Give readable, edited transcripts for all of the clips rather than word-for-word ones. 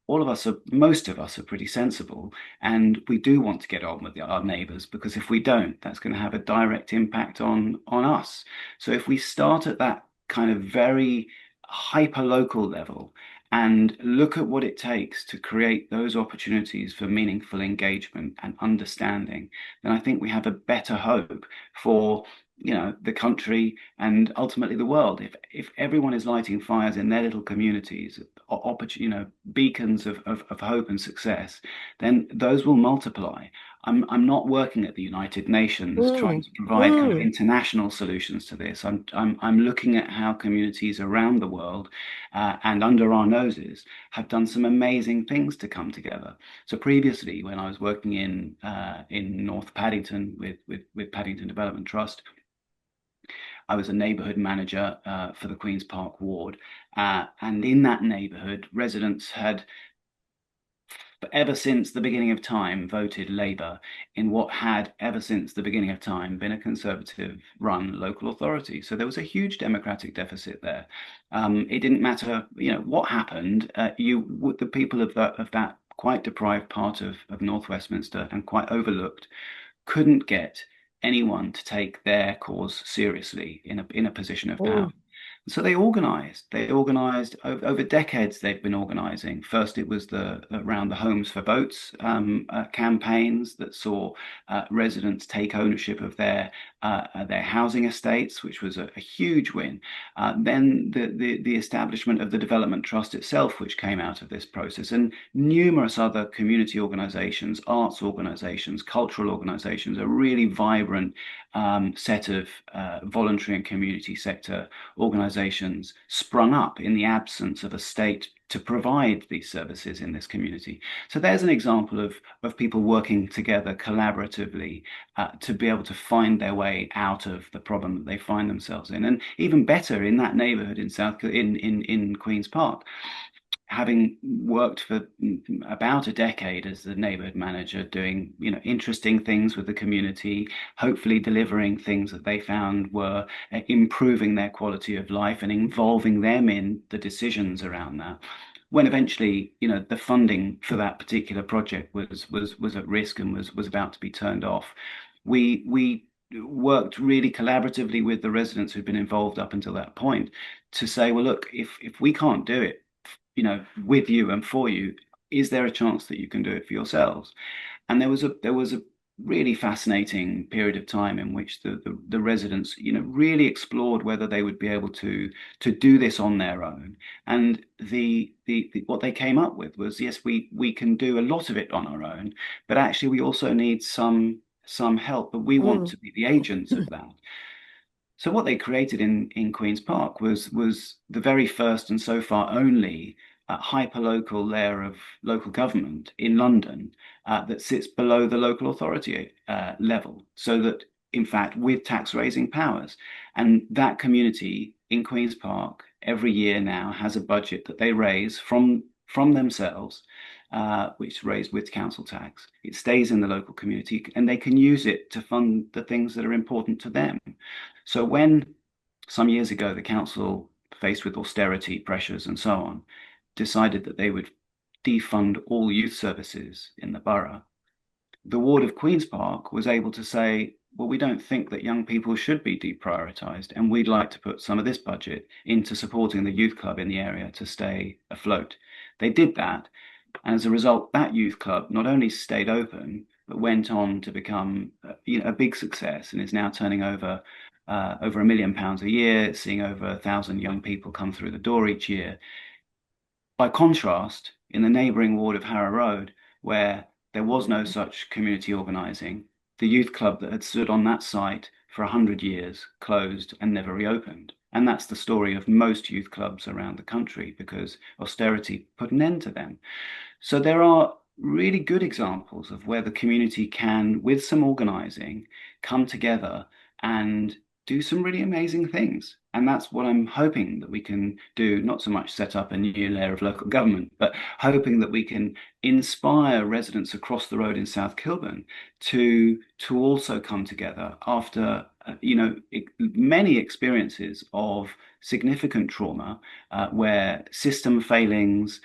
most of us are pretty sensible, and we do want to get on with our neighbours, because if we don't, that's going to have a direct impact on us. So if we start at that kind of very hyper local level and look at what it takes to create those opportunities for meaningful engagement and understanding, then I think we have a better hope for the country and ultimately the world. If everyone is lighting fires in their little communities, beacons of hope and success, then those will multiply. I'm not working at the United Nations trying Mm, to provide kind of mm. international solutions to this. I'm looking at how communities around the world and under our noses have done some amazing things to come together. So previously, when I was working in North Paddington with Paddington Development Trust, I was a neighbourhood manager for the Queen's Park ward, and in that neighbourhood, residents had ever since the beginning of time voted Labour in what had ever since the beginning of time been a Conservative run local authority. So there was a huge democratic deficit there. It didn't matter, what happened. The people of that quite deprived part of North Westminster and quite overlooked couldn't get anyone to take their cause seriously in a position of power. Mm. So they organized. They organized over decades. They've been organizing. First, it was the around the Homes for Votes campaigns that saw residents take ownership of their housing estates, which was a huge win. Then the establishment of the Development Trust itself, which came out of this process, and numerous other community organizations, arts organizations, cultural organizations, a really vibrant set of voluntary and community sector organizations sprung up in the absence of a state to provide these services in this community. So there's an example of people working together collaboratively to be able to find their way out of the problem that they find themselves in. And even better, in that neighborhood in in Queen's Park, having worked for about a decade as the neighborhood manager, doing interesting things with the community, hopefully delivering things that they found were improving their quality of life and involving them in the decisions around that. When eventually, the funding for that particular project was at risk and was about to be turned off, we worked really collaboratively with the residents who'd been involved up until that point to say, well, look, if we can't do it, with you and for you, is there a chance that you can do it for yourselves? And there was a really fascinating period of time in which the residents, really explored whether they would be able to do this on their own. And what they came up with was, yes, we can do a lot of it on our own, but actually we also need some help, but we want Mm. to be the agents of that. So what they created in Queen's Park was the very first and so far only hyper-local layer of local government in London that sits below the local authority level, so that in fact with tax raising powers, and that community in Queen's Park every year now has a budget that they raise from themselves, which is raised with council tax. It stays in the local community, and they can use it to fund the things that are important to them. So when some years ago the council, faced with austerity pressures and so on, decided that they would defund all youth services in the borough, the ward of Queen's Park was able to say, well, we don't think that young people should be deprioritised, and we'd like to put some of this budget into supporting the youth club in the area to stay afloat. They did that, and as a result, that youth club not only stayed open, but went on to become a big success and is now turning over £1 million a year, seeing over 1,000 young people come through the door each year. By contrast, in the neighbouring ward of Harrow Road, where there was no such community organising, the youth club that had stood on that site for 100 years closed and never reopened. And that's the story of most youth clubs around the country, because austerity put an end to them. So there are really good examples of where the community can, with some organising, come together and do some really amazing things. And that's what I'm hoping that we can do, not so much set up a new layer of local government, but hoping that we can inspire residents across the road in South Kilburn to also come together after many experiences of significant trauma, where system failings,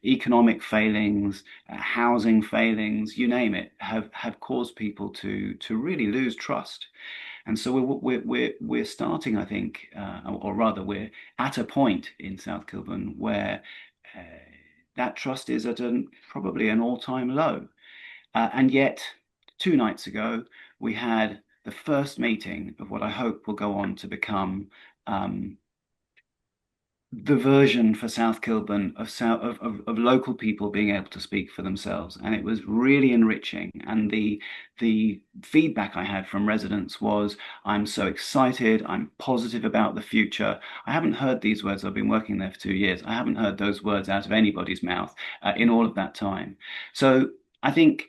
economic failings, housing failings, you name it, have caused people to really lose trust. And so we're starting, I think, or rather, we're at a point in South Kilburn where uh, that trust is at probably an all-time low. And yet, 2 nights ago, we had the first meeting of what I hope will go on to become um, the version for South Kilburn of local people being able to speak for themselves, and it was really enriching. And the feedback I had from residents was, "I'm so excited. I'm positive about the future." I haven't heard these words. I've been working there for 2 years. I haven't heard those words out of anybody's mouth in all of that time. So I think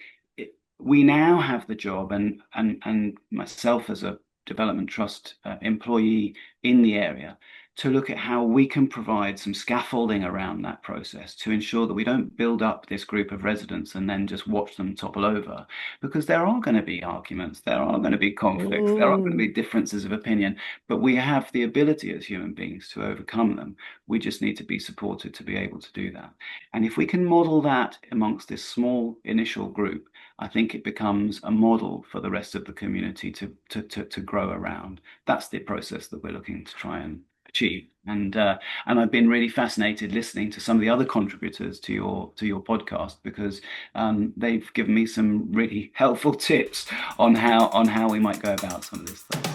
we now have the job, and myself as a development trust employee in the area, to look at how we can provide some scaffolding around that process to ensure that we don't build up this group of residents and then just watch them topple over. Because there are going to be arguments, there are going to be conflicts, there are going to Mm. be differences of opinion, but we have the ability as human beings to overcome them. We just need to be supported to be able to do that. And if we can model that amongst this small initial group, I think it becomes a model for the rest of the community to grow around. That's the process that we're looking to try and achieve. And I've been really fascinated listening to some of the other contributors to your podcast, because they've given me some really helpful tips on how we might go about some of this stuff.